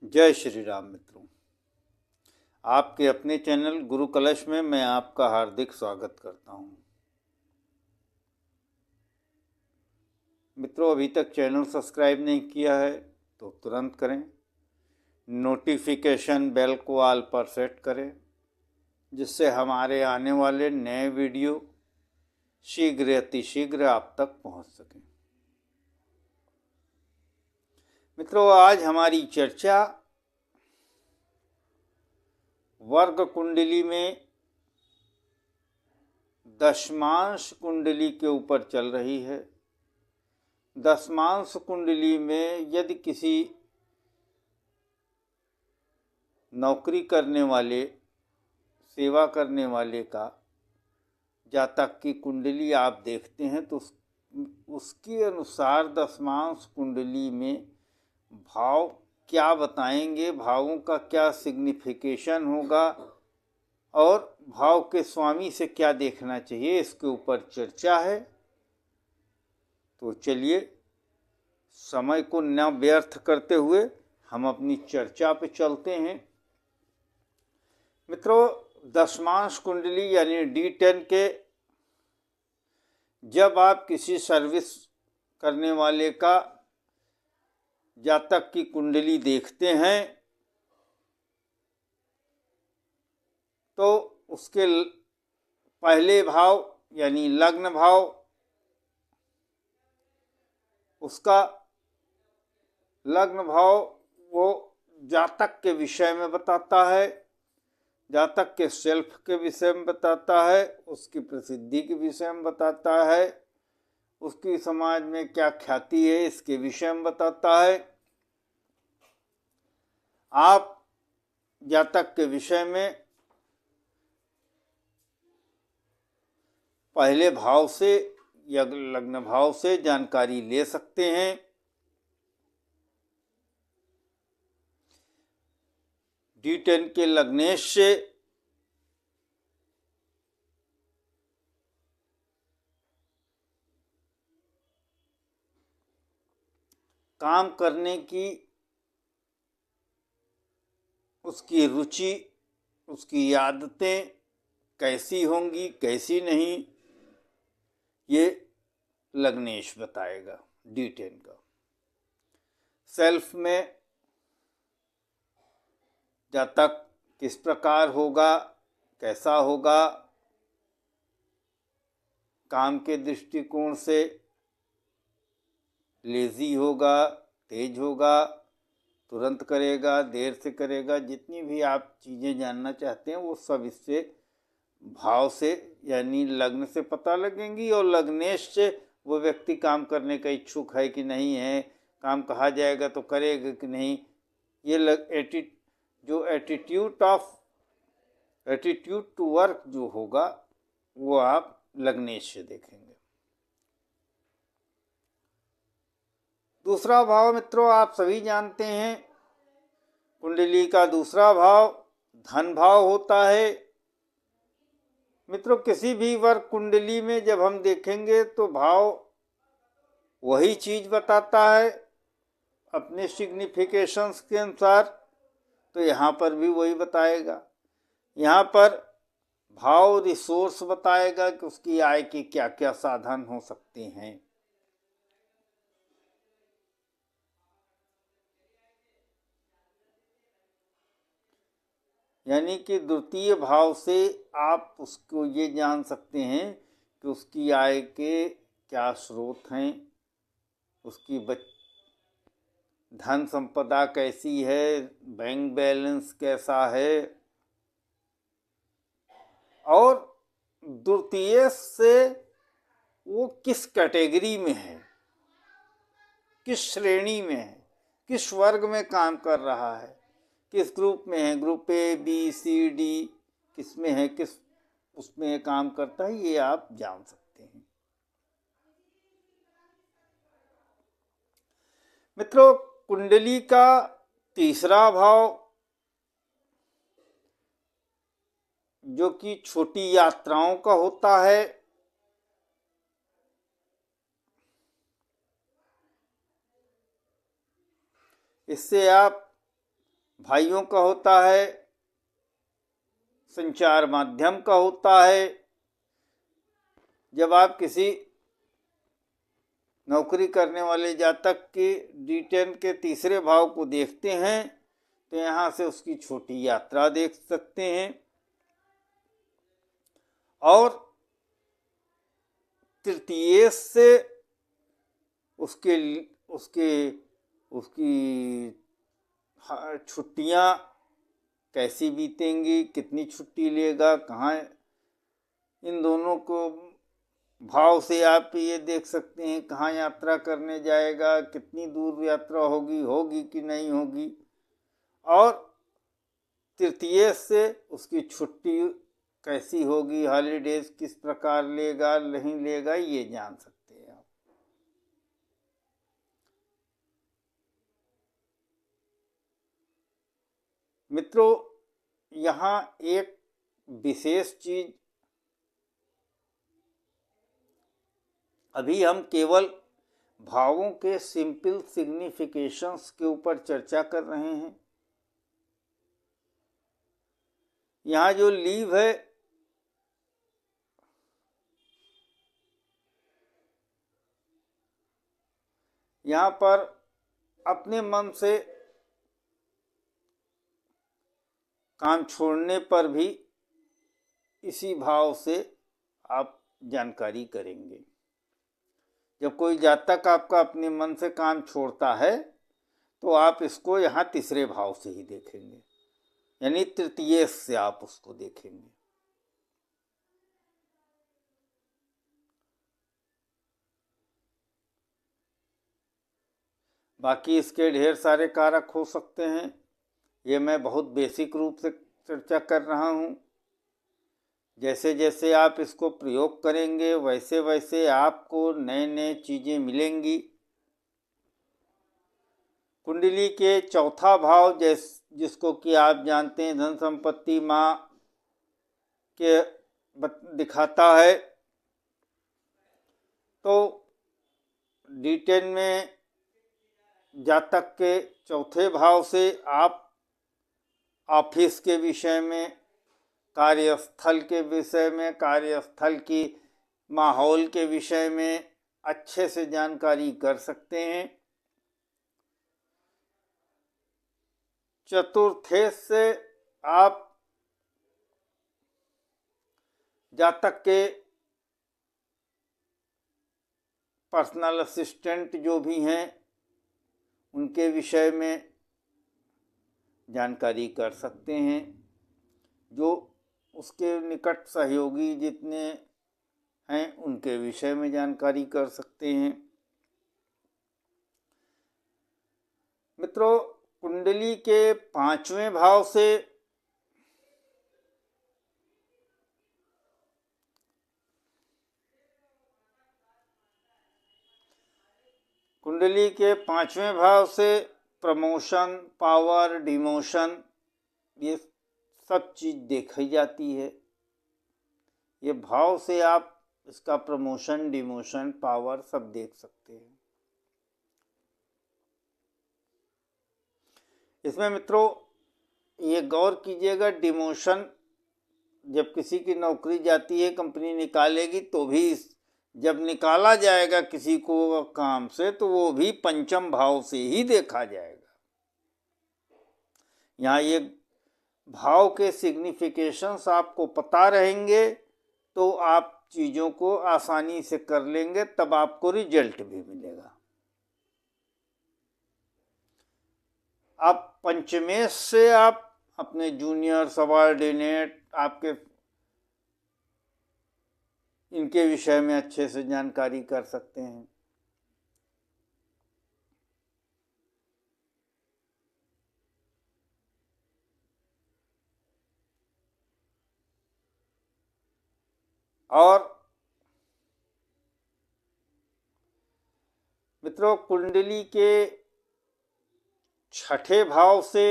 जय श्री राम मित्रों। आपके अपने चैनल गुरु कलश में मैं आपका हार्दिक स्वागत करता हूं। मित्रों, अभी तक चैनल सब्सक्राइब नहीं किया है तो तुरंत करें। नोटिफिकेशन बेल को ऑल पर सेट करें, जिससे हमारे आने वाले नए वीडियो शीघ्र अतिशीघ्र आप तक पहुंच सकें। मित्रों, आज हमारी चर्चा वर्ग कुंडली में दशमांश कुंडली के ऊपर चल रही है। दशमांश कुंडली में यदि किसी नौकरी करने वाले, सेवा करने वाले का जातक की कुंडली आप देखते हैं तो उसके अनुसार दशमांश कुंडली में भाव क्या बताएंगे, भावों का क्या सिग्निफिकेशन होगा और भाव के स्वामी से क्या देखना चाहिए, इसके ऊपर चर्चा है। तो चलिए, समय को न व्यर्थ करते हुए हम अपनी चर्चा पे चलते हैं। मित्रों, दशमांश कुंडली यानी D10 के जब आप किसी सर्विस करने वाले का जातक की कुंडली देखते हैं तो उसके पहले भाव यानी लग्न भाव उसका लग्न भाव वो जातक के विषय में बताता है, जातक के सेल्फ के विषय में बताता है, उसकी प्रसिद्धि के विषय में बताता है, उसकी समाज में क्या ख्याति है इसके विषय में बताता है। आप जातक के विषय में पहले भाव से या लग्न भाव से जानकारी ले सकते हैं। D10 के लग्नेश से काम करने की उसकी रुचि, उसकी आदतें कैसी होंगी कैसी नहीं, ये लग्नेश बताएगा D10 का। सेल्फ में जातक किस प्रकार होगा, कैसा होगा, काम के दृष्टिकोण से लेजी होगा, तेज होगा, तुरंत करेगा, देर से करेगा, जितनी भी आप चीज़ें जानना चाहते हैं वो सब इससे भाव से यानी लग्न से पता लगेंगी। और लग्नेश से वो व्यक्ति काम करने का इच्छुक है कि नहीं है, काम कहा जाएगा तो करेगा कि नहीं, ये जो एटीट्यूड टू वर्क जो होगा वो आप लग्नेश से देखेंगे। दूसरा भाव मित्रों, आप सभी जानते हैं कुंडली का दूसरा भाव धन भाव होता है। मित्रों, किसी भी वर्ग कुंडली में जब हम देखेंगे तो भाव वही चीज बताता है अपने सिग्निफिकेशंस के अनुसार, तो यहाँ पर भी वही बताएगा। यहाँ पर भाव रिसोर्स बताएगा कि उसकी आय के क्या क्या साधन हो सकते हैं। यानी कि द्वितीय भाव से आप उसको ये जान सकते हैं कि उसकी आय के क्या स्रोत हैं, उसकी धन संपदा कैसी है, बैंक बैलेंस कैसा है, और द्वितीय से वो किस कैटेगरी में है, किस श्रेणी में है, किस वर्ग में काम कर रहा है, किस ग्रुप में है, group A B C D किस में है, किस उसमें काम करता है, ये आप जान सकते हैं। मित्रों, कुंडली का तीसरा भाव जो कि छोटी यात्राओं का होता है, इससे आप भाइयों का होता है, संचार माध्यम का होता है। जब आप किसी नौकरी करने वाले जातक के D10 के तीसरे भाव को देखते हैं तो यहाँ से उसकी छोटी यात्रा देख सकते हैं। और तृतीय से उसके उसके उसकी छुट्टियाँ कैसी बीतेंगी, कितनी छुट्टी लेगा, कहाँ, इन दोनों को भाव से आप ये देख सकते हैं कहाँ यात्रा करने जाएगा, कितनी दूर यात्रा होगी कि नहीं होगी। और तृतीय से उसकी छुट्टी कैसी होगी, हॉलीडेज किस प्रकार लेगा नहीं लेगा, ये जान सकते हैं आप। मित्रों, यहाँ एक विशेष चीज, अभी हम केवल भावों के सिंपल सिग्निफिकेशंस के ऊपर चर्चा कर रहे हैं। यहाँ जो लीव है, यहाँ पर अपने मन से काम छोड़ने पर भी इसी भाव से आप जानकारी करेंगे। जब कोई जातक आपका अपने मन से काम छोड़ता है तो आप इसको यहाँ तीसरे भाव से ही देखेंगे, यानी तृतीय से आप उसको देखेंगे। बाकी इसके ढेर सारे कारक हो सकते हैं, ये मैं बहुत बेसिक रूप से चर्चा कर रहा हूँ। जैसे जैसे आप इसको प्रयोग करेंगे वैसे वैसे आपको नए नए चीज़ें मिलेंगी। कुंडली के चौथा भाव जिसको कि आप जानते हैं धन संपत्ति माँ के दिखाता है, तो D10 में जातक के चौथे भाव से आप ऑफिस के विषय में, कार्यस्थल के विषय में, कार्यस्थल की माहौल के विषय में अच्छे से जानकारी कर सकते हैं। चतुर्थे से आप जातक के पर्सनल असिस्टेंट जो भी हैं उनके विषय में जानकारी कर सकते हैं। जो उसके निकट सहयोगी जितने हैं उनके विषय में जानकारी कर सकते हैं। मित्रों, कुंडली के पांचवें भाव से प्रमोशन, पावर, डिमोशन, ये सब चीज़ देखी जाती है। ये भाव से आप इसका प्रमोशन, डिमोशन, पावर सब देख सकते हैं। इसमें मित्रों ये गौर कीजिएगा, डिमोशन जब किसी की नौकरी जाती है, कंपनी निकालेगी तो भी जब निकाला जाएगा किसी को काम से तो वो भी पंचम भाव से ही देखा जाएगा। यहाँ ये भाव के सिग्निफिकेशंस आपको पता रहेंगे तो आप चीज़ों को आसानी से कर लेंगे, तब आपको रिजल्ट भी मिलेगा। आप पंचमेश से आप अपने जूनियर, सबऑर्डिनेट, आपके इनके विषय में अच्छे से जानकारी कर सकते हैं। और मित्रों, कुंडली के छठे भाव से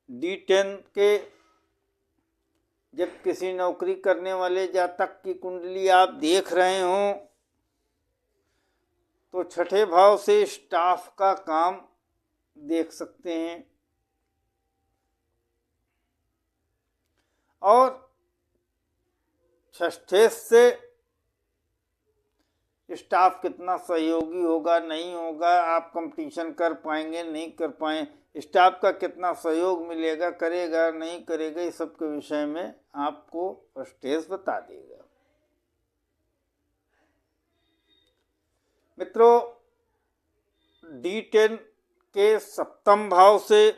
D10 के जब किसी नौकरी करने वाले जातक की कुंडली आप देख रहे हों तो छठे भाव से स्टाफ का काम देख सकते हैं। और षष्ठे से स्टाफ कितना सहयोगी होगा, नहीं होगा, आप कंपटीशन कर पाएंगे, नहीं कर पाए, स्टाफ का कितना सहयोग मिलेगा, करेगा नहीं करेगा, इस सब के विषय में आपको स्टेज बता देगा। मित्रों, D10 के सप्तम भाव से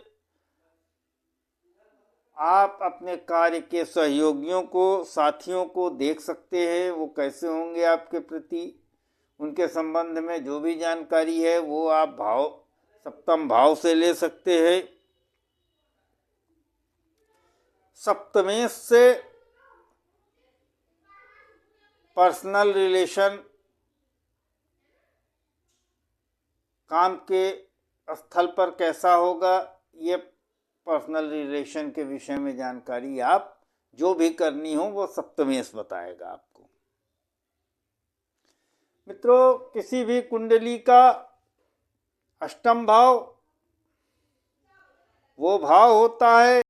आप अपने कार्य के सहयोगियों को, साथियों को देख सकते हैं, वो कैसे होंगे आपके प्रति, उनके संबंध में जो भी जानकारी है वो आप सप्तम भाव से ले सकते हैं। सप्तमेश से पर्सनल रिलेशन, काम के स्थल पर कैसा होगा, ये पर्सनल रिलेशन के विषय में जानकारी आप जो भी करनी हो वो सप्तमेश बताएगा आपको। मित्रों, किसी भी कुंडली का अष्टम भाव वो भाव होता है,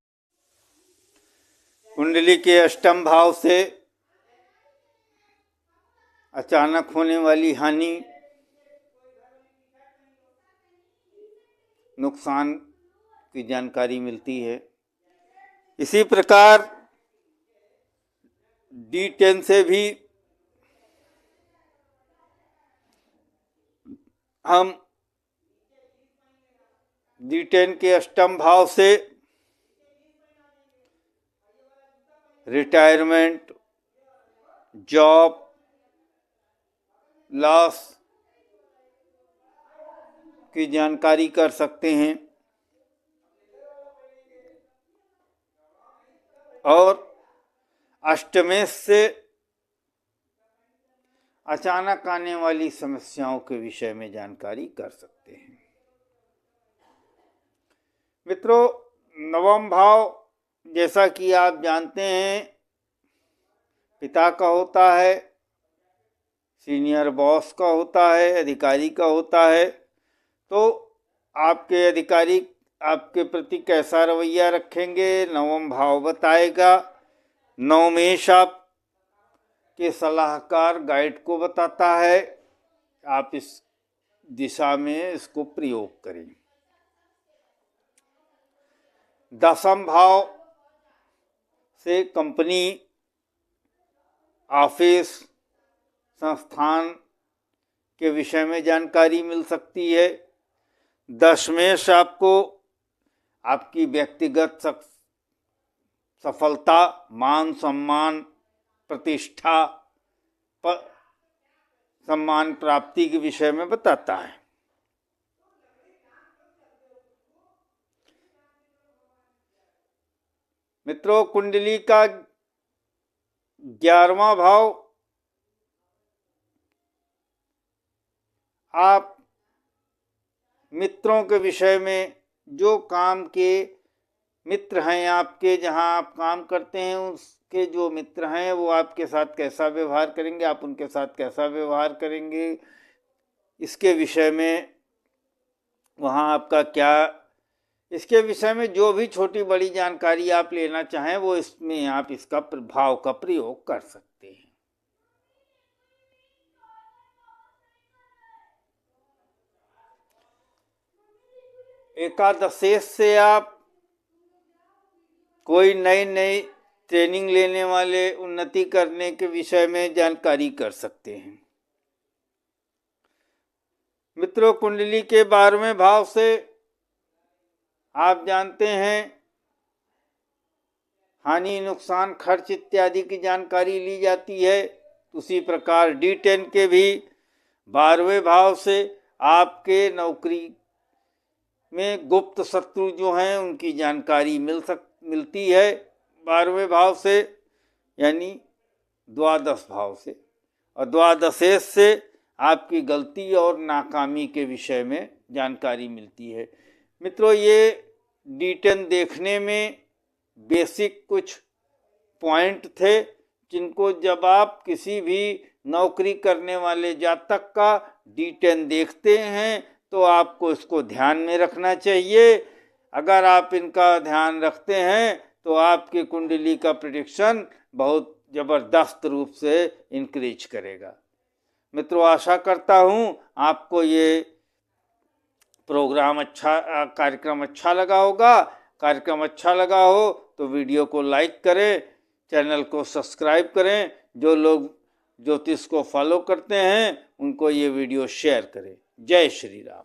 कुंडली के अष्टम भाव से अचानक होने वाली हानि, नुकसान की जानकारी मिलती है। इसी प्रकार D10 से भी हम D10 के अष्टम भाव से रिटायरमेंट, जॉब लॉस की जानकारी कर सकते हैं और अष्टमेश से अचानक आने वाली समस्याओं के विषय में जानकारी कर सकते हैं। मित्रों, नवम भाव जैसा कि आप जानते हैं पिता का होता है, सीनियर बॉस का होता है, अधिकारी का होता है। तो आपके अधिकारी आपके प्रति कैसा रवैया रखेंगे, नवम भाव बताएगा। नवमेश आप के सलाहकार गाइड को बताता है, आप इस दिशा में इसको प्रयोग करें। दसम भाव से कंपनी, ऑफिस, संस्थान के विषय में जानकारी मिल सकती है। दशमेश आपको आपकी व्यक्तिगत सफलता, मान सम्मान, प्रतिष्ठा, सम्मान प्राप्ति के विषय में बताता है। मित्रों, कुंडली का 11वां भाव आप मित्रों के विषय में, जो काम के मित्र हैं आपके, जहां आप काम करते हैं उसके जो मित्र हैं वो आपके साथ कैसा व्यवहार करेंगे, आप उनके साथ कैसा व्यवहार करेंगे, इसके विषय में वहां आपका क्या, इसके विषय में जो भी छोटी बड़ी जानकारी आप लेना चाहें वो इसमें आप इसका प्रभाव का प्रयोग कर सकते हैं। एकादशेश से आप कोई नई ट्रेनिंग लेने वाले, उन्नति करने के विषय में जानकारी कर सकते हैं। मित्रों, कुंडली के 12वें भाव से आप जानते हैं हानि, नुकसान, खर्च इत्यादि की जानकारी ली जाती है। उसी प्रकार D10 के भी 12वें भाव से आपके नौकरी में गुप्त शत्रु जो हैं उनकी जानकारी मिलती है 12वें भाव से, यानी द्वादश भाव से। और द्वादशेश से आपकी गलती और नाकामी के विषय में जानकारी मिलती है। मित्रों, ये D10 देखने में बेसिक कुछ पॉइंट थे जिनको जब आप किसी भी नौकरी करने वाले जातक का D10 देखते हैं तो आपको इसको ध्यान में रखना चाहिए। अगर आप इनका ध्यान रखते हैं तो आपकी कुंडली का प्रेडिक्शन बहुत ज़बरदस्त रूप से इंक्रीज करेगा। मित्रों, आशा करता हूँ आपको ये कार्यक्रम अच्छा लगा होगा। कार्यक्रम अच्छा लगा हो तो वीडियो को लाइक करें, चैनल को सब्सक्राइब करें। जो लोग ज्योतिष को फॉलो करते हैं उनको ये वीडियो शेयर करें। जय श्री राम।